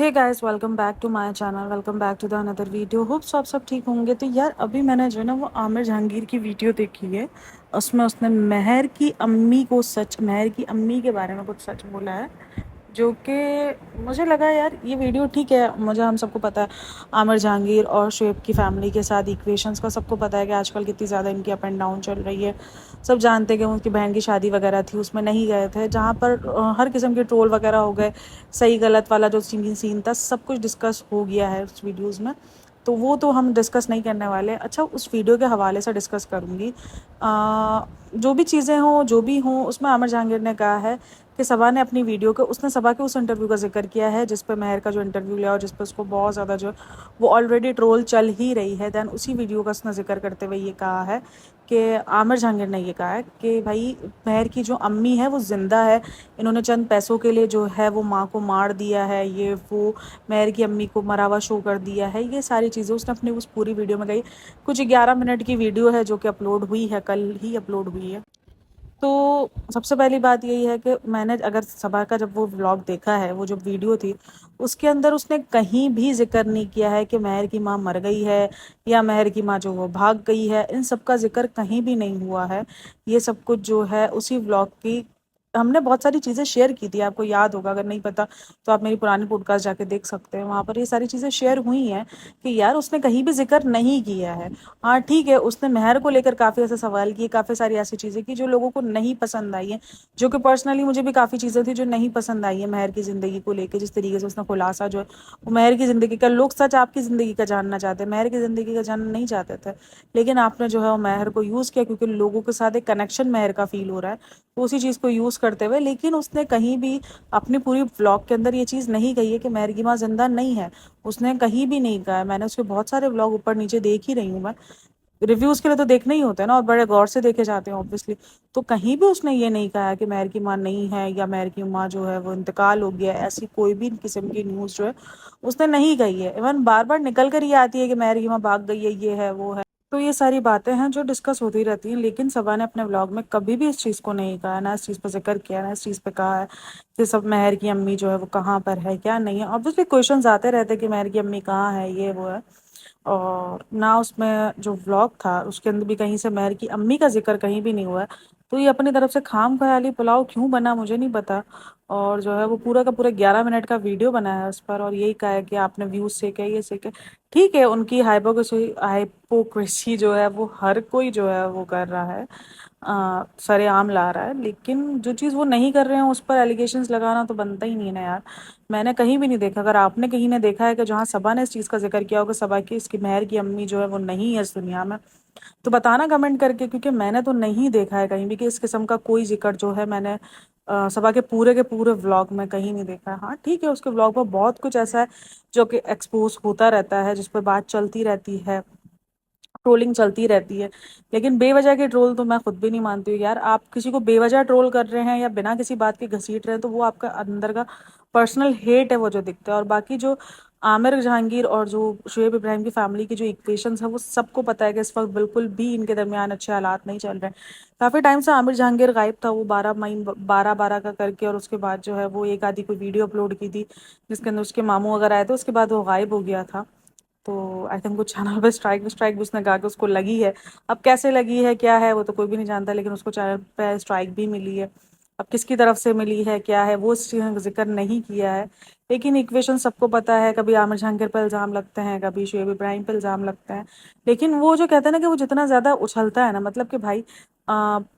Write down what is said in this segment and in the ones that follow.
Hey guys, welcome back to my channel. Welcome back to the another video. Hopes आप सब ठीक होंगे। तो यार अभी मैंने जो है ना वो आमिर जहांगीर की वीडियो देखी है। उसमें उसने महर की अम्मी के बारे में कुछ सच बोला है, जो कि मुझे लगा यार ये वीडियो ठीक है। मुझे हम सबको पता है आमिर जहांगीर और शुएब की फैमिली के साथ इक्वेशंस का सबको पता है कि आजकल कितनी ज़्यादा इनकी अप एंड डाउन चल रही है। सब जानते हैं कि उनकी बहन की शादी वगैरह थी, उसमें नहीं गए थे, जहाँ पर हर किस्म के ट्रोल वगैरह हो गए। सही गलत वाला जो सीन था सब कुछ डिस्कस हो गया है उस वीडियोज़ में। तो वो तो हम डिस्कस नहीं करने वाले। अच्छा, उस वीडियो के हवाले से डिस्कस करूँगी। जो भी चीज़ें हों जो भी हों, उसमें आमिर जहांगीर ने कहा है कि सबा ने अपनी वीडियो के उसने सबा के उस इंटरव्यू का जिक्र किया है जिस पे महर का जो इंटरव्यू लिया और जिस पे उसको बहुत ज़्यादा जो वो ऑलरेडी ट्रोल चल ही रही है। दैन उसी वीडियो का उसने जिक्र करते हुए ये कहा है कि आमिर जहांगीर ने ये कहा है कि भाई महर की जो अम्मी है वो ज़िंदा है, इन्होंने चंद पैसों के लिए जो है वो माँ को मार दिया है, ये वो महर की अम्मी को मरा हुआ शो कर दिया है। ये सारी चीज़ें उसने अपनी उस पूरी वीडियो में कही। कुछ 11 मिनट की वीडियो है जो कि अपलोड हुई है, कल ही अपलोड हुई है। तो सबसे पहली बात यही है कि मैंने अगर सबा का जब वो व्लॉग देखा है, वो जो वीडियो थी, उसके अंदर उसने कहीं भी जिक्र नहीं किया है कि महर की माँ मर गई है या महर की माँ जो वो भाग गई है। इन सब का जिक्र कहीं भी नहीं हुआ है। ये सब कुछ जो है उसी व्लॉग की हमने बहुत सारी चीज़ें शेयर की थी, आपको याद होगा। अगर नहीं पता तो आप मेरी पुरानी पॉडकास्ट जाके देख सकते हैं, वहाँ पर ये सारी चीज़ें शेयर हुई हैं कि यार उसने कहीं भी जिक्र नहीं किया है। हाँ ठीक है, उसने महर को लेकर काफ़ी ऐसे सवाल किए, काफ़ी सारी ऐसी चीज़ें की जो लोगों को नहीं पसंद आई हैं, जो कि पर्सनली मुझे भी काफ़ी चीज़ें थी जो नहीं पसंद आई है महर की ज़िंदगी को लेकर। जिस तरीके से उसने खुलासा जो है वो महर की ज़िंदगी का, लोग सच आपकी ज़िंदगी का जानना चाहते हैं, महर की ज़िंदगी का जानना नहीं चाहते थे, लेकिन आपने जो है वो महर को यूज़ किया क्योंकि लोगों के साथ एक कनेक्शन महर का फील हो रहा है, तो उसी चीज़ को यूज़ करते हुए। लेकिन उसने कहीं भी अपनी पूरी व्लॉग के अंदर ये चीज़ नहीं कही है कि महर की माँ जिंदा नहीं है। उसने कहीं भी नहीं कहा है। मैंने उसके बहुत सारे व्लॉग ऊपर नीचे देख ही रही हूँ मैं, रिव्यूज़ के लिए तो देखने ही होते हैं ना, और बड़े गौर से देखे जाते हैं ऑब्वियसली। तो कहीं भी उसने ये नहीं कहा है कि महर की माँ नहीं है या महर की माँ जो है वो इंतकाल हो गया है। ऐसी कोई भी किस्म की न्यूज़ जो है उसने नहीं कही है। इवन बार बार निकल कर ये आती है कि महर की माँ भाग गई है, ये है वो है। तो ये सारी बातें हैं जो डिस्कस होती रहती हैं, लेकिन सबा ने अपने व्लॉग में कभी भी इस चीज़ को नहीं कहा, ना इस चीज़ पर जिक्र किया, ना इस चीज़ पे कहा है कि सब महर की अम्मी जो है वो कहाँ पर है क्या नहीं है। ऑब्वियसली क्वेश्चंस आते रहते हैं कि महर की अम्मी कहाँ है, ये वो है। और ना उसमें जो व्लॉग था उसके अंदर भी कहीं से महर की अम्मी का जिक्र कहीं भी नहीं हुआ है। तो ये अपनी तरफ से खाम ख्याली पुलाव क्यों बना मुझे नहीं पता। और जो है वो पूरा का पूरा 11 मिनट का वीडियो बनाया है उस पर, और यही कहा है कि आपने व्यूज़ सेके ये सेके। ठीक है, उनकी हाइपोक्रेसी जो है वो हर कोई जो है वो कर रहा है, सरेआम ला रहा है, लेकिन जो चीज़ वो नहीं कर रहे हैं उस पर एलिगेशंस लगाना तो बनता ही नहीं है ना यार। मैंने कहीं भी नहीं देखा। अगर आपने कहीं ने देखा है कि जहाँ सबा ने इस चीज़ का जिक्र किया होगा, सबा की इसकी महर की अम्मी जो है वो नहीं है इस दुनिया में, तो बताना कमेंट करके, क्योंकि मैंने तो नहीं देखा है कहीं भी कि इस किस्म का कोई जिक्र जो है मैंने सबा के पूरे व्लॉग में कहीं नहीं देखा है। हाँ ठीक है, उसके व्लॉग पर बहुत कुछ ऐसा है जो कि एक्सपोज होता रहता है, जिस पर बात चलती रहती है, ट्रोलिंग चलती रहती है। लेकिन बेवजह के ट्रोल तो मैं खुद भी नहीं मानती हूँ यार। आप किसी को बेवजह ट्रोल कर रहे हैं या बिना किसी बात के घसीट रहे हैं तो वो आपका अंदर का पर्सनल हेट है वो जो दिखता है। और बाकी जो आमिर जहांगीर और जो शुएब इब्राहिम की फैमिली की जो इक्वेशंस है वो सबको पता है कि इस वक्त बिल्कुल भी इनके दरमियान अच्छे हालात नहीं चल रहे हैं। काफ़ी टाइम से आमिर जहांगीर गायब था, वो 12 मई 12 का करके, और उसके बाद जो है वो एक आधी कोई वीडियो अपलोड की थी जिसके अंदर उसके मामू वगैरह आए थे, उसके बाद वो गायब हो गया था। तो आई थिंक कुछ चैनल पे स्ट्राइक भी उसने कहा कि उसको लगी है। अब कैसे लगी है क्या है वो तो कोई भी नहीं जानता, लेकिन उसको चैनल पे स्ट्राइक भी मिली है। अब किसकी तरफ से मिली है क्या है वो इस चीज़ का जिक्र नहीं किया है। लेकिन इक्वेशन सबको पता है, कभी आमिर जहांगीर पर इल्ज़ाम लगते हैं, कभी शुएब इब्राहिम पर इल्ज़ाम लगते हैं। लेकिन वो जो कहते हैं ना कि वो जितना ज़्यादा उछलता है ना, मतलब कि भाई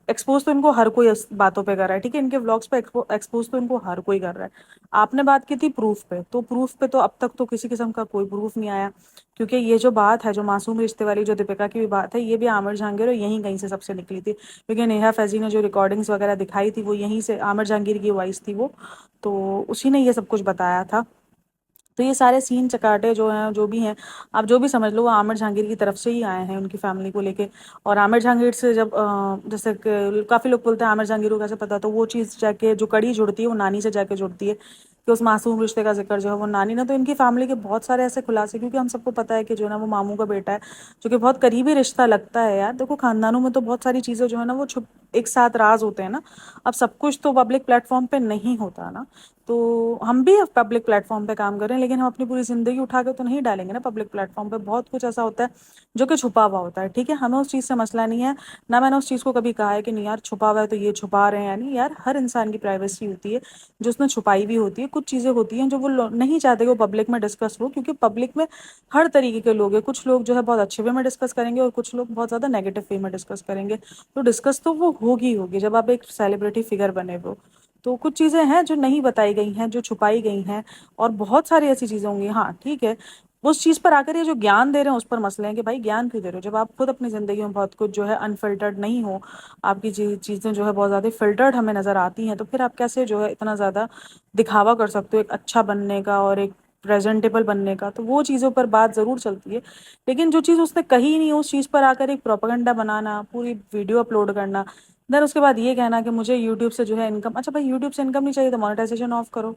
एक्सपोज तो इनको हर कोई इस बातों पे कर रहा है। ठीक है, इनके व्लॉग्स पे एक्सपोज तो इनको हर कोई कर रहा है। आपने बात की थी प्रूफ पे, तो प्रूफ पे तो अब तक तो किसी किस्म का कोई प्रूफ नहीं आया। क्योंकि ये जो बात है, जो मासूम रिश्ते वाली जो दीपिका की भी बात है, ये भी आमिर जहांगीर और यहीं कहीं से सबसे निकली थी। क्योंकि नेहा फैजी ने जो रिकॉर्डिंग्स वगैरह दिखाई थी वो यहीं से, आमिर जहांगीर की वॉइस थी वो, तो उसी ने ये सब कुछ बताया था। तो ये सारे सीन चकाटे जो हैं जो भी हैं, आप जो भी समझ लो, वो आमिर जहांगीर की तरफ से ही आए हैं उनकी फैमिली को लेके। और आमिर जहांगीर से जब जैसे काफ़ी लोग बोलते हैं आमिर जहांगीर को कैसे पता, तो वो चीज़ जाके जो कड़ी जुड़ती है वो नानी से जाके जुड़ती है कि उस मासूम रिश्ते का जिक्र जो है वो नानी ने, तो इनकी फैमिली के बहुत सारे ऐसे खुलासे, क्योंकि हम सबको पता है कि जो है ना वो मामू का बेटा है, जो कि बहुत करीबी रिश्ता लगता है यार। देखो खानदानों में तो बहुत सारी चीज़ें जो है ना वो छुप ایک ساتھ راز ہوتے ہیں نا. اب سب کچھ تو پبلک پلیٹ فارم پہ نہیں ہوتا نا. تو ہم بھی پبلک پلیٹ فارم پہ کام کر رہے ہیں لیکن ہم اپنی پوری زندگی اٹھا کے تو نہیں ڈالیں گے نا پبلک پلیٹ فارم پہ. بہت کچھ ایسا ہوتا ہے جو کہ چھپا ہوا ہوتا ہے. ٹھیک ہے, ہمیں اس چیز سے مسئلہ نہیں ہے. نہ میں نے اس چیز کو کبھی کہا ہے کہ نہیں یار چھپا ہوا ہے تو یہ چھپا رہے ہیں. یعنی یار ہر انسان کی پرائیویسی ہوتی ہے جو اس نے چھپائی بھی ہوتی ہے. کچھ چیزیں ہوتی ہیں جو وہ نہیں چاہتے وہ پبلک میں ڈسکس ہو, کیونکہ پبلک میں ہر طریقے کے لوگ ہیں. کچھ لوگ جو ہے بہت اچھے وے میں ڈسکس کریں گے اور کچھ لوگ بہت زیادہ نیگیٹو وے میں ڈسکس کریں گے. تو ڈسکس تو وہ ہوگی جب آپ ایک سیلیبریٹی فگر بنے ہو. تو کچھ چیزیں ہیں جو نہیں بتائی گئی ہیں, جو چھپائی گئی ہیں, اور بہت ساری ایسی چیزیں ہوں گی. ہاں ٹھیک ہے, اس چیز پر آ کر یہ جو گیان دے رہے ہیں اس پر مسئلے ہیں کہ بھائی گیان کیوں دے رہے ہو جب آپ خود اپنی زندگی میں بہت کچھ جو ہے انفلٹرڈ نہیں ہو. آپ کی چیزیں جو ہے بہت زیادہ فلٹرڈ ہمیں نظر آتی ہیں, تو پھر آپ کیسے جو ہے اتنا زیادہ دکھاوا کر سکتے ہو ایک اچھا بننے کا اور ایک پریزنٹیبل بننے کا. تو وہ چیزوں پر بات ضرور چلتی ہے, لیکن جو چیز اس نے کہی نہیں اس چیز پر آ کر ایک پروپیگنڈا بنانا, پوری ویڈیو اپلوڈ کرنا, دین اس کے بعد یہ کہنا کہ مجھے یوٹیوب سے جو ہے انکم. اچھا بھائی یوٹیوب سے انکم نہیں چاہیے تو مانیٹائزیشن آف کرو.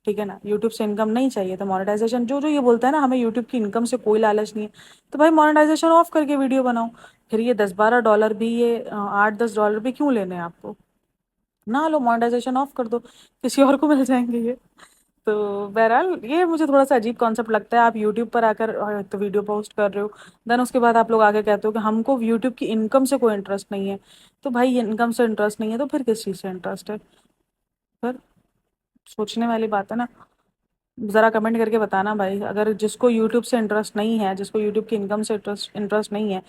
ٹھیک ہے نا, یوٹیوب سے انکم نہیں چاہیے تو مانیٹائزیشن, جو یہ بولتا ہے نا ہمیں یوٹیوب کی انکم سے کوئی لالچ نہیں ہے, تو بھائی مانیٹائزیشن آف کر کے ویڈیو بناؤ. پھر یہ $10-12 بھی, یہ $8-10 بھی کیوں لینے ہیں آپ کو؟ نہ لو, مانیٹائزیشن آف کر دو, کسی اور کو مل جائیں گے یہ. تو بہرحال یہ مجھے تھوڑا سا عجیب کانسیپٹ لگتا ہے. آپ یوٹیوب پر آ کر تو ویڈیو پوسٹ کر رہے ہو, دین اس کے بعد آپ لوگ آگے کہتے ہو کہ ہم کو یوٹیوب کی انکم سے کوئی انٹرسٹ نہیں ہے. تو بھائی انکم سے انٹرسٹ نہیں ہے تو پھر کس چیز سے انٹرسٹ ہے؟ پھر سوچنے والی بات ہے نا. ذرا کمنٹ کر کے بتانا بھائی, اگر جس کو یوٹیوب سے انٹرسٹ نہیں ہے, جس کو یوٹیوب کی انکم سے انٹرسٹ نہیں ہے,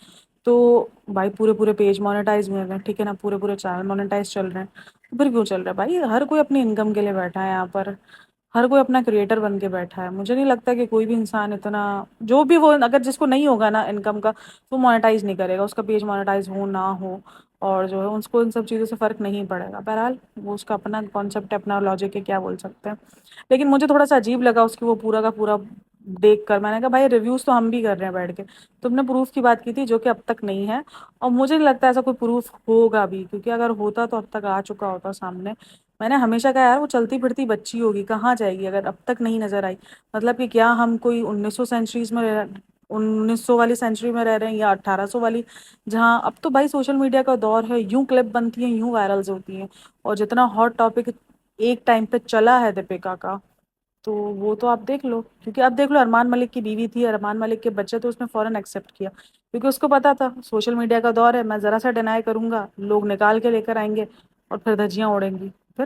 تو بھائی پورے پیج مانیٹائز ہوئے ہیں. ٹھیک ہے نا, پورے چینل مانیٹائز چل رہے ہیں. پھر کیوں چل رہا ہے بھائی؟ ہر کوئی اپنی انکم کے لیے بیٹھا ہے یہاں پر, ہر کوئی اپنا کریٹر بن کے بیٹھا ہے. مجھے نہیں لگتا کہ کوئی بھی انسان اتنا, جو بھی وہ اگر جس کو نہیں ہوگا نا انکم کا تو مانیٹائز نہیں کرے گا. اس کا پیج مانیٹائز ہو نہ ہو, اور جو ہے اس کو ان سب چیزوں سے فرق نہیں پڑے گا. بہرحال وہ اس کا اپنا کانسیپٹ ہے, اپنا لاجک ہے, کیا بول سکتے ہیں. لیکن مجھے تھوڑا سا عجیب لگا اس کی وہ پورا کا پورا دیکھ کر. میں نے کہا بھائی ریویوز تو ہم بھی کر رہے ہیں بیٹھ کے, تم نے پروف کی بات کی تھی جو کہ اب تک نہیں ہے, اور مجھے نہیں لگتا ایسا کوئی پروف ہوگا بھی, کیونکہ اگر ہوتا تو اب تک آ چکا ہوتا سامنے. میں نے ہمیشہ کہا یار وہ چلتی پھرتی بچی ہوگی, کہاں جائے گی اگر اب تک نہیں نظر آئی؟ مطلب کہ کیا ہم کوئی 1900 والی سینچری میں رہ رہے ہیں یا 1800 والی, جہاں اب تو بھائی سوشل میڈیا کا دور ہے, یوں کلپ بنتی ہیں, یوں وائرلز ہوتی ہیں. اور جتنا ہاٹ ٹاپک ایک ٹائم پہ چلا ہے دیپیکا کا, تو وہ تو آپ دیکھ لو. کیونکہ اب دیکھ لو, ارمان ملک کی بیوی تھی, ارمان ملک کے بچے, تو اس نے فوراً ایکسیپٹ کیا, کیونکہ اس کو پتا تھا سوشل میڈیا کا دور ہے, میں ذرا سا ڈینائی کروں گا لوگ نکال کے لے کر آئیں گے اور پھر دھجیاں اڑیں گی. پھر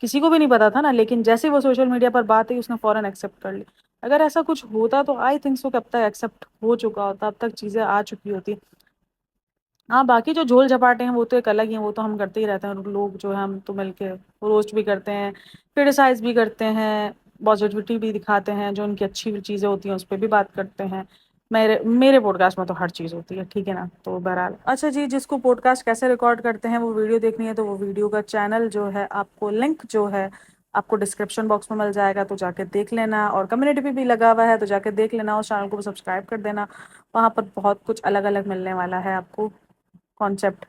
کسی کو بھی نہیں پتا تھا نا, لیکن جیسے وہ سوشل میڈیا پر بات ہے اس نے فوراً ایکسیپٹ کر لی. اگر ایسا کچھ ہوتا تو آئی تھنک سو کہ اب تک ایکسیپٹ ہو چکا ہوتا, اب تک چیزیں آ چکی ہوتی. ہاں باقی جو جھول جھپاٹے ہیں وہ تو ایک الگ ہی ہیں, وہ تو ہم کرتے ہی رہتے ہیں. لوگ جو ہے ہم تو مل کے روسٹ بھی کرتے ہیں, کرٹیسائز بھی کرتے ہیں, پازیٹیوٹی بھی دکھاتے ہیں, جو ان کی اچھی چیزیں ہوتی ہیں اس پہ بھی بات کرتے ہیں. میرے پوڈ کاسٹ میں تو ہر چیز ہوتی ہے. ٹھیک ہے نا, تو بہرحال اچھا جی, جس کو پوڈ کاسٹ کیسے ریکارڈ کرتے ہیں وہ ویڈیو دیکھنی ہے تو وہ ویڈیو کا چینل جو ہے آپ کو لنک جو ہے آپ کو ڈسکرپشن باکس میں مل جائے گا, تو جا کے دیکھ لینا. اور کمیونٹی پہ بھی لگا ہوا ہے تو جا کے دیکھ لینا, اور چینل کو بھی سبسکرائب کر دینا. وہاں پر بہت کچھ الگ الگ ملنے والا ہے آپ کو کانسیپٹ.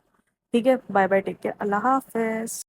ٹھیک ہے, بائے بائے, ٹیک کیئر, اللہ حافظ.